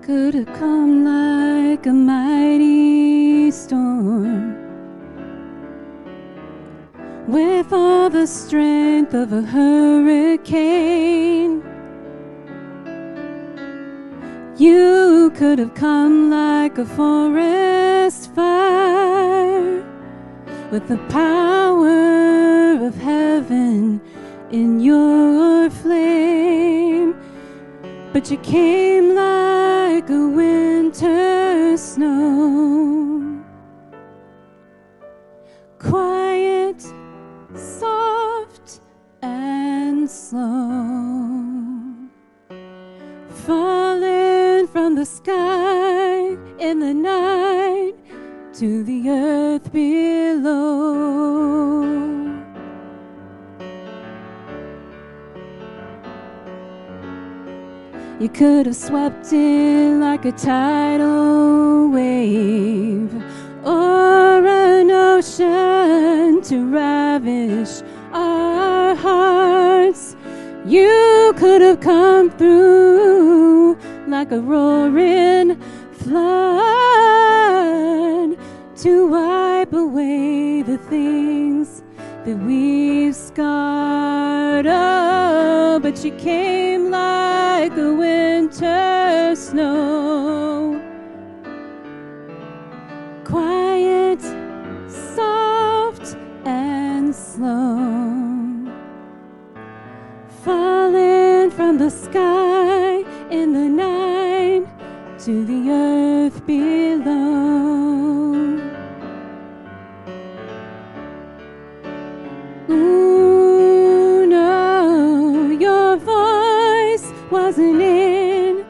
could have come like a mighty storm, with all the strength of a hurricane. You could have come like a forest fire, with the power of heaven in your flame. But you came like a winter snow, quiet, soft, and slow, falling from the sky in the night to the earth below. You could have swept in like a tidal wave, or an ocean to ravish our hearts. You could have come through like a roaring flood to wipe away the things that we've scarred. Oh, but you came like a winter snow, quiet, soft, and slow, falling from the sky in the night to the earth below. Ooh, no, your voice wasn't in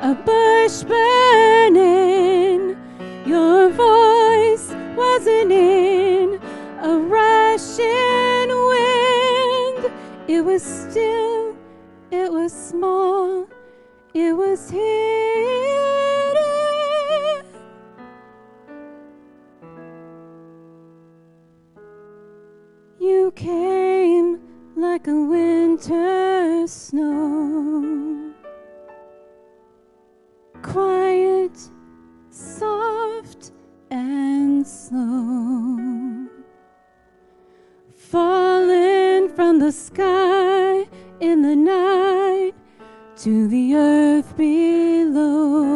a bush burning. Your voice wasn't in a rushing wind. It was still, it was small, it was hidden. You came like a winter snow, quiet, soft, and slow, falling from the sky in the night to the earth below.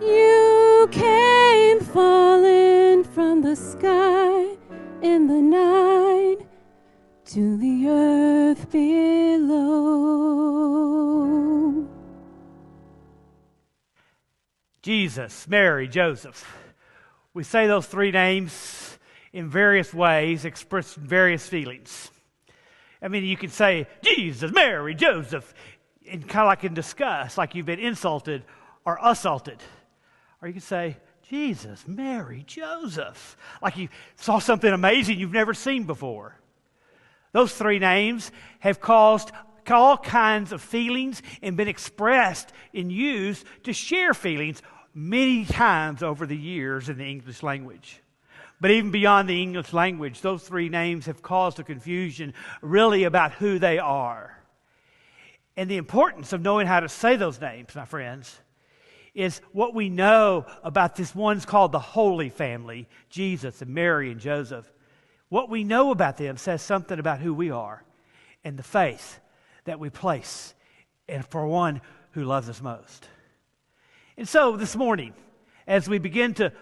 You came falling from the sky in the night to the earth below. Jesus, Mary, Joseph. We say those three names in various ways, expressing various feelings. I mean, you can say Jesus, Mary, Joseph, and kind of like in disgust, like you've been insulted or assaulted. Or you can say Jesus, Mary, Joseph, like you saw something amazing you've never seen before. Those three names have caused all kinds of feelings and been expressed and used to share feelings many times over the years in the English language. But even beyond the English language, those three names have caused a confusion really about who they are. And the importance of knowing how to say those names, my friends, is what we know about this one's called the Holy Family, Jesus and Mary and Joseph. What we know about them says something about who we are and the faith that we place in for one who loves us most. And so this morning, as we begin to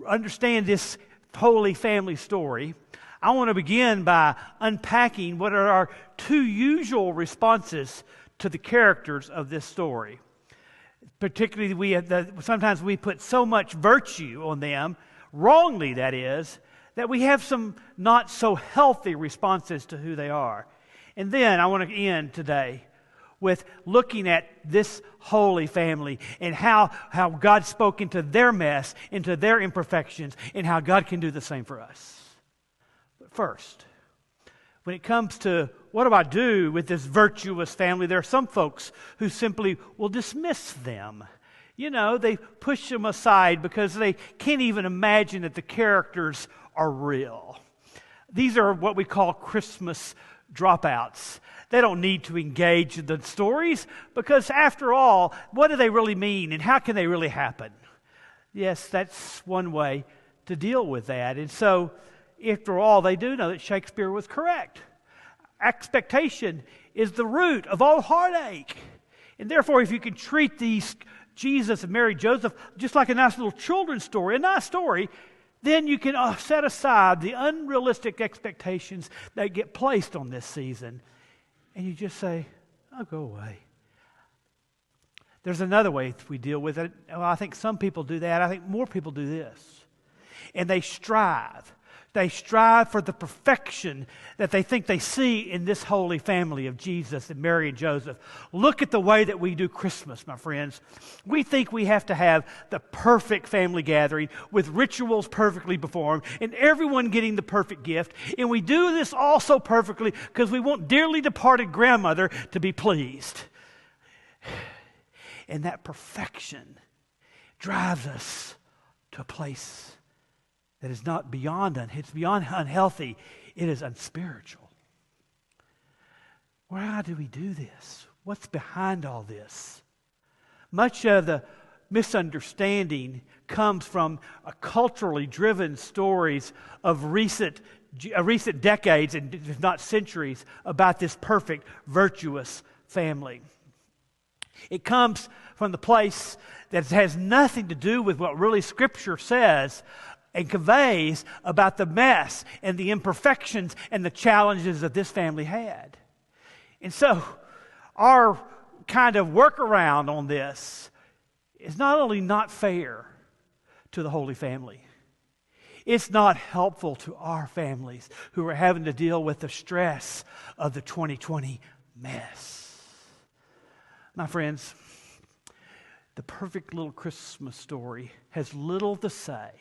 understand this Holy Family story, I want to begin by unpacking what are our two usual responses to the characters of this story. Particularly, sometimes we put so much virtue on them, wrongly that is, that we have some not so healthy responses to who they are. And then I want to end today with looking at this Holy Family and how God spoke into their mess, into their imperfections, and how God can do the same for us. But first, when it comes to what do I do with this virtuous family, there are some folks who simply will dismiss them. You know, they push them aside because they can't even imagine that the characters are real. These are what we call Christmas dropouts. They don't need to engage in the stories because, after all, what do they really mean and how can they really happen? Yes, that's one way to deal with that. And so, after all, they do know that Shakespeare was correct. Expectation is the root of all heartache. And therefore, if you can treat these Jesus and Mary, Joseph, just like a nice little children's story, a nice story, then you can set aside the unrealistic expectations that get placed on this season. And you just say, oh, go away. There's another way we deal with it. Well, I think some people do that. I think more people do this. And they strive. They strive for the perfection that they think they see in this holy family of Jesus and Mary and Joseph. Look at the way that we do Christmas, my friends. We think we have to have the perfect family gathering with rituals perfectly performed and everyone getting the perfect gift. And we do this all so perfectly because we want dearly departed grandmother to be pleased. And that perfection drives us to a place that is not beyond it's beyond unhealthy. It is unspiritual. Why do we do this? What's behind all this? Much of the misunderstanding comes from a culturally driven stories of recent decades, and if not centuries, about this perfect, virtuous family. It comes from the place that has nothing to do with what really Scripture says and conveys about the mess and the imperfections and the challenges that this family had. And so, our kind of workaround on this is not only not fair to the Holy Family, it's not helpful to our families who are having to deal with the stress of the 2020 mess. My friends, the perfect little Christmas story has little to say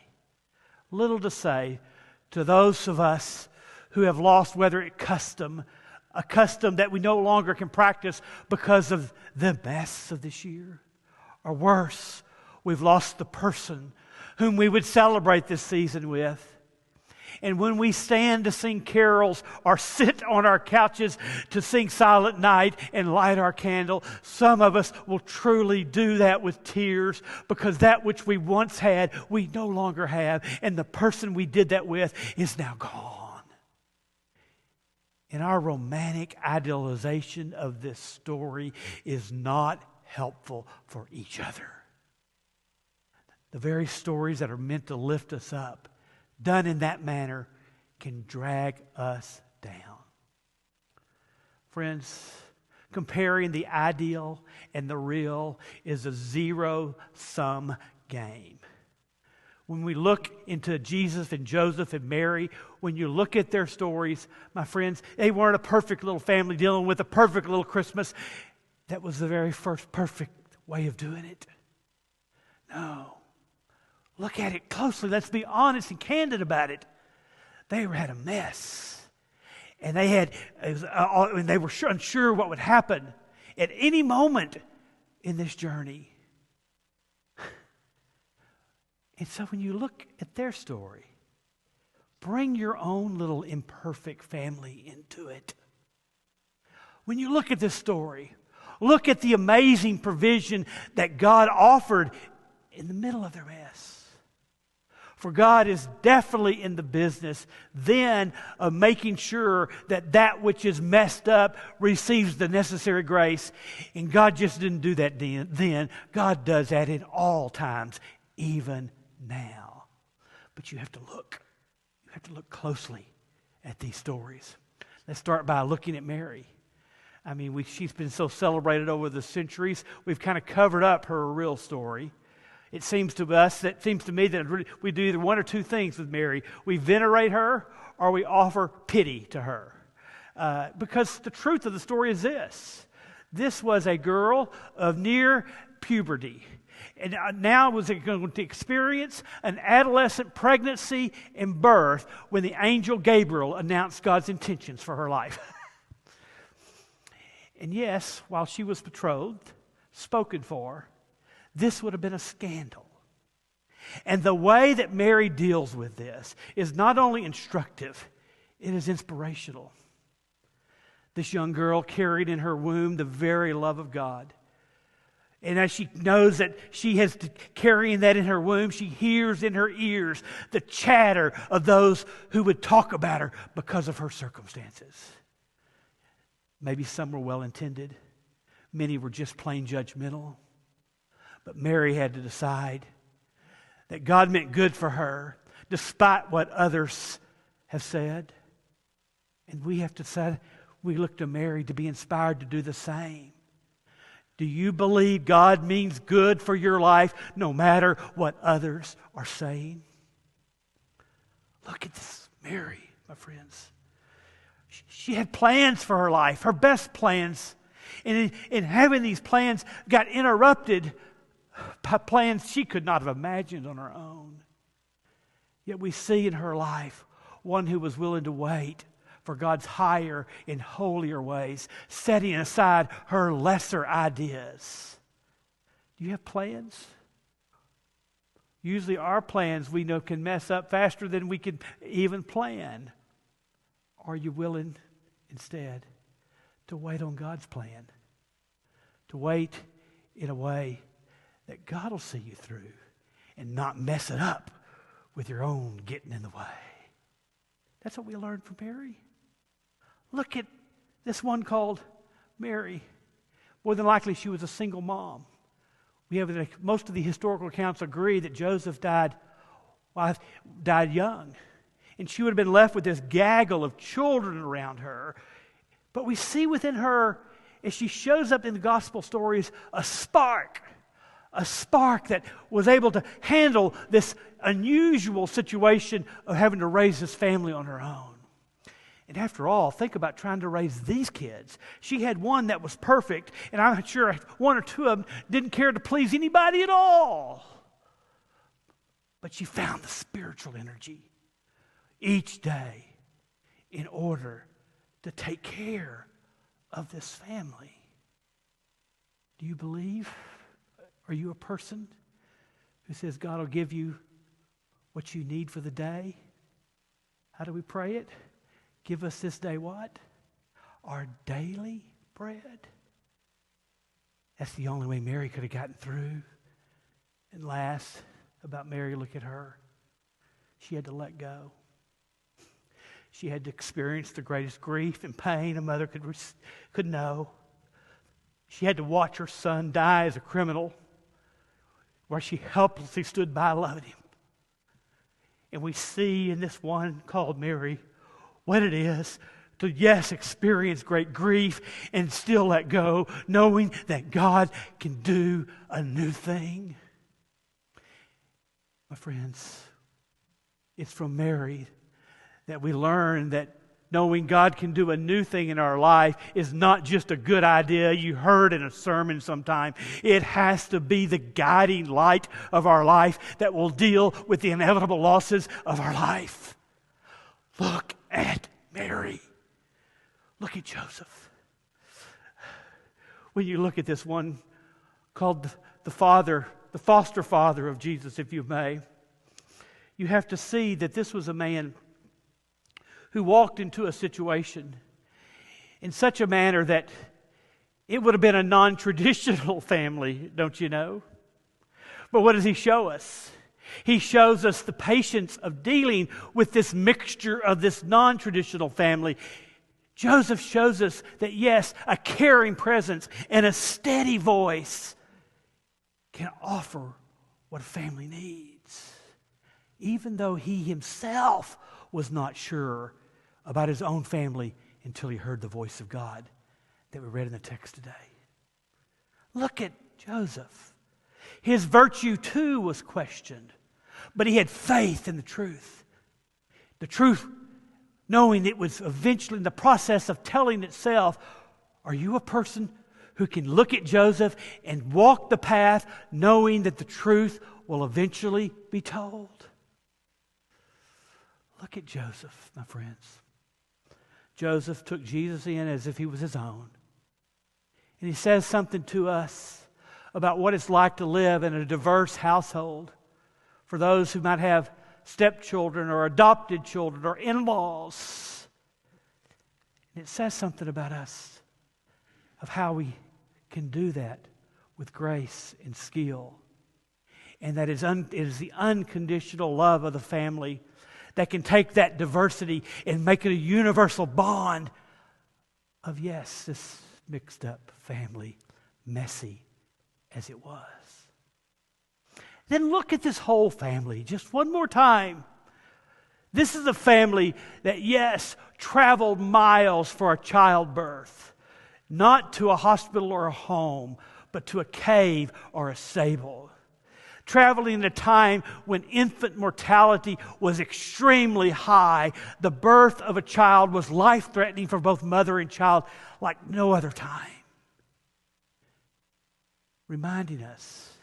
to those of us who have lost a custom that we no longer can practice because of the mess of this year. Or worse, we've lost the person whom we would celebrate this season with. And when we stand to sing carols or sit on our couches to sing Silent Night and light our candle, some of us will truly do that with tears because that which we once had, we no longer have, and the person we did that with is now gone. And our romantic idealization of this story is not helpful for each other. The very stories that are meant to lift us up, done in that manner, can drag us down. Friends, comparing the ideal and the real is a zero-sum game. When we look into Jesus and Joseph and Mary, when you look at their stories, my friends, they weren't a perfect little family dealing with a perfect little Christmas. That was the very first perfect way of doing it. No. Look at it closely. Let's be honest and candid about it. They had a mess. And they were unsure what would happen at any moment in this journey. And so when you look at their story, bring your own little imperfect family into it. When you look at this story, look at the amazing provision that God offered in the middle of their mess. For God is definitely in the business then of making sure that which is messed up receives the necessary grace. And God just didn't do that then. God does that in all times, even now. But you have to look. You have to look closely at these stories. Let's start by looking at Mary. I mean, she's been so celebrated over the centuries, we've kind of covered up her real story. It seems to me that we do either one or two things with Mary. We venerate her or we offer pity to her. Because the truth of the story is this. This was a girl of near puberty. And now was going to experience an adolescent pregnancy and birth when the angel Gabriel announced God's intentions for her life. And yes, while she was betrothed, spoken for, this would have been a scandal. And the way that Mary deals with this is not only instructive, it is inspirational. This young girl carried in her womb the very love of God. And as she knows that she has carrying that in her womb, she hears in her ears the chatter of those who would talk about her because of her circumstances. Maybe some were well-intended. Many were just plain judgmental. But Mary had to decide that God meant good for her, despite what others have said. And we have to decide, we look to Mary to be inspired to do the same. Do you believe God means good for your life no matter what others are saying? Look at this Mary, my friends. She had plans for her life, her best plans. And in having these plans got interrupted by plans she could not have imagined on her own. Yet we see in her life one who was willing to wait for God's higher and holier ways, setting aside her lesser ideas. Do you have plans? Usually our plans we know can mess up faster than we can even plan. Are you willing instead to wait on God's plan? To wait in a way that God will see you through and not mess it up with your own getting in the way. That's what we learned from Mary. Look at this one called Mary. More than likely she was a single mom. Most of the historical accounts agree that Joseph died young. And she would have been left with this gaggle of children around her. But we see within her, as she shows up in the gospel stories, a spark that was able to handle this unusual situation of having to raise this family on her own. And after all, think about trying to raise these kids. She had one that was perfect, and I'm sure one or two of them didn't care to please anybody at all. But she found the spiritual energy each day in order to take care of this family. Do you believe? Are you a person who says God will give you what you need for the day? How do we pray it? Give us this day what? Our daily bread. That's the only way Mary could have gotten through. And last, about Mary, look at her. She had to let go. She had to experience the greatest grief and pain a mother could know. She had to watch her son die as a criminal, where she helplessly stood by loving him. And we see in this one called Mary what it is to, yes, experience great grief and still let go, knowing that God can do a new thing. My friends, it's from Mary that we learn that knowing God can do a new thing in our life is not just a good idea you heard in a sermon sometime. It has to be the guiding light of our life that will deal with the inevitable losses of our life. Look at Mary. Look at Joseph. When you look at this one called the foster father of Jesus, if you may, you have to see that this was a man who walked into a situation in such a manner that it would have been a non-traditional family, don't you know? But what does he show us? He shows us the patience of dealing with this mixture of this non-traditional family. Joseph shows us that, yes, a caring presence and a steady voice can offer what a family needs, even though he himself was not sure about his own family until he heard the voice of God that we read in the text today. Look at Joseph. His virtue too was questioned, but he had faith in the truth. The truth, knowing it was eventually in the process of telling itself. Are you a person who can look at Joseph and walk the path knowing that the truth will eventually be told? Look at Joseph, my friends. Joseph took Jesus in as if he was his own. And he says something to us about what it's like to live in a diverse household. For those who might have stepchildren or adopted children or in-laws. It says something about us, of how we can do that with grace and skill. And that it is the unconditional love of the family that can take that diversity and make it a universal bond of, yes, this mixed up family, messy as it was. Then look at this whole family just one more time. This is a family that, yes, traveled miles for a childbirth, not to a hospital or a home, but to a cave or a stable. Traveling in a time when infant mortality was extremely high. The birth of a child was life-threatening for both mother and child like no other time. Reminding us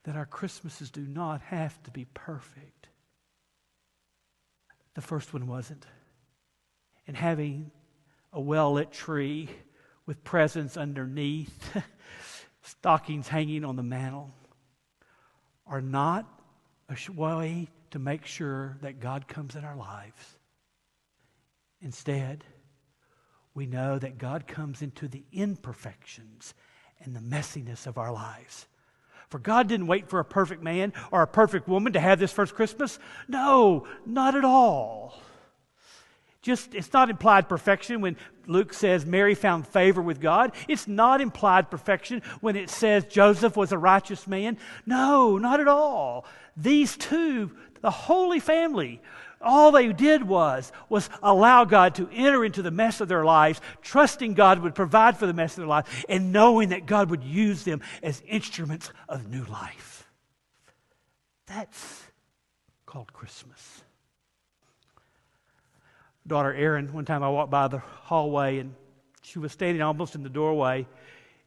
that our Christmases do not have to be perfect. The first one wasn't. And having a well-lit tree with presents underneath, stockings hanging on the mantle, are not a way to make sure that God comes in our lives. Instead, we know that God comes into the imperfections and the messiness of our lives. For God didn't wait for a perfect man or a perfect woman to have this first Christmas. No, not at all. It's not implied perfection when Luke says Mary found favor with God. It's not implied perfection when it says Joseph was a righteous man. No, not at all. These two, the Holy Family, all they did was allow God to enter into the mess of their lives, trusting God would provide for the mess of their life, and knowing that God would use them as instruments of new life. That's called Christmas. Daughter Erin, one time I walked by the hallway and she was standing almost in the doorway,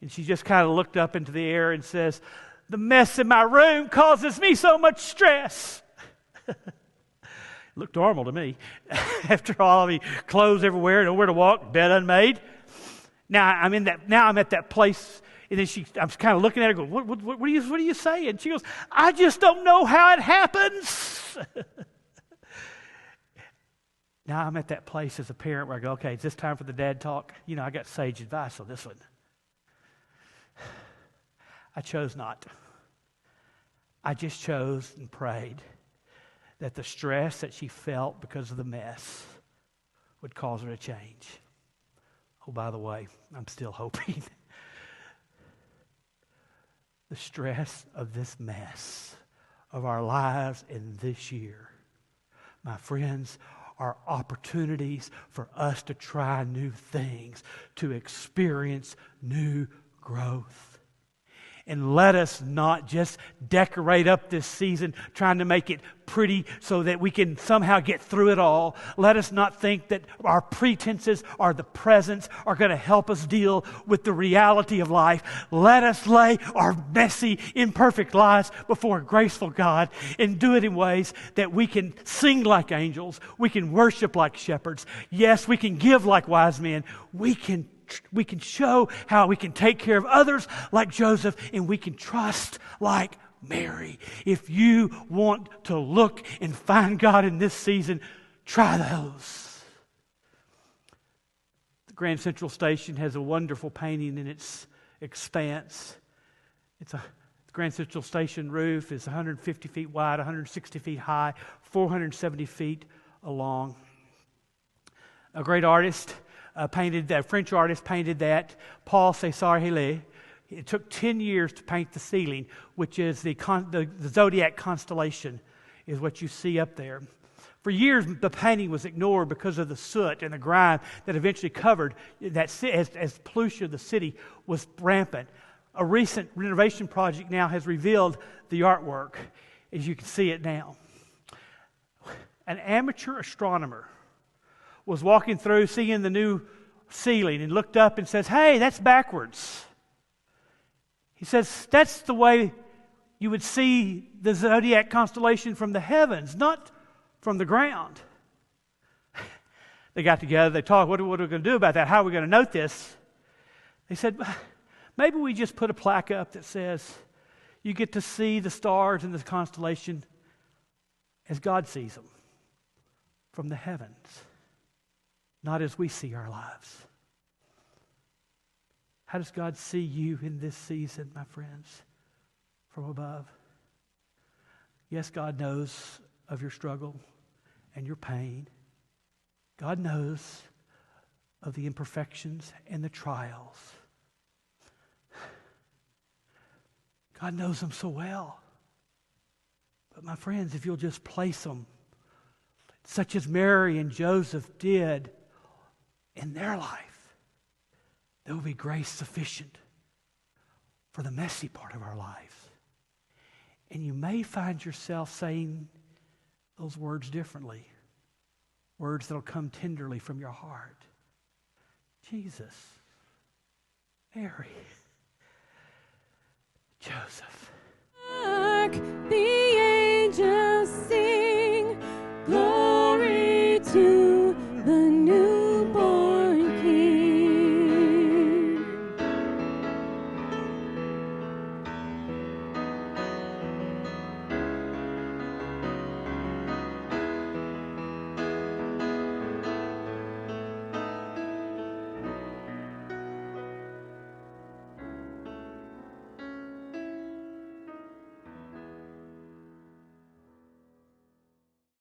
and she just kind of looked up into the air and says, "The mess in my room causes me so much stress." It looked normal to me. After all, I mean, clothes everywhere, nowhere to walk, bed unmade. Now I'm at that place, and then I'm kind of looking at her, going, "What are you saying?" She goes, "I just don't know how it happens." Now I'm at that place as a parent where I go, okay, is this time for the dad talk? You know, I got sage advice on this one. I chose not. I just chose and prayed that the stress that she felt because of the mess would cause her to change. Oh, by the way, I'm still hoping. The stress of this mess of our lives in this year, my friends, are opportunities for us to try new things, to experience new growth. And let us not just decorate up this season trying to make it pretty so that we can somehow get through it all. Let us not think that our pretenses or the presents are going to help us deal with the reality of life. Let us lay our messy, imperfect lives before a graceful God and do it in ways that we can sing like angels. We can worship like shepherds. Yes, we can give like wise men. We can show how we can take care of others like Joseph, and we can trust like Mary. If you want to look and find God in this season, try those. The Grand Central Station has a wonderful painting in its expanse. The Grand Central Station roof is 150 feet wide, 160 feet high, 470 feet long. A great artist painted that. French artist painted that. Paul César. It took 10 years to paint the ceiling, which is the zodiac constellation, is what you see up there. For years, the painting was ignored because of the soot and the grime that eventually covered that as pollution of the city was rampant. A recent renovation project now has revealed the artwork, as you can see it now. An amateur astronomer was walking through, seeing the new ceiling, and looked up and says, "Hey, that's backwards." He says, "That's the way you would see the zodiac constellation from the heavens, not from the ground." They got together, they talked, what are we going to do about that? How are we going to note this? They said, maybe we just put a plaque up that says, you get to see the stars and the constellation as God sees them, from the heavens. not as we see our lives. How does God see you in this season, my friends, from above? Yes, God knows of your struggle and your pain. God knows of the imperfections and the trials. God knows them so well. But my friends, if you'll just place them, such as Mary and Joseph did in their life, there will be grace sufficient for the messy part of our lives. And you may find yourself saying those words differently. Words that will come tenderly from your heart. Jesus, Mary, Joseph.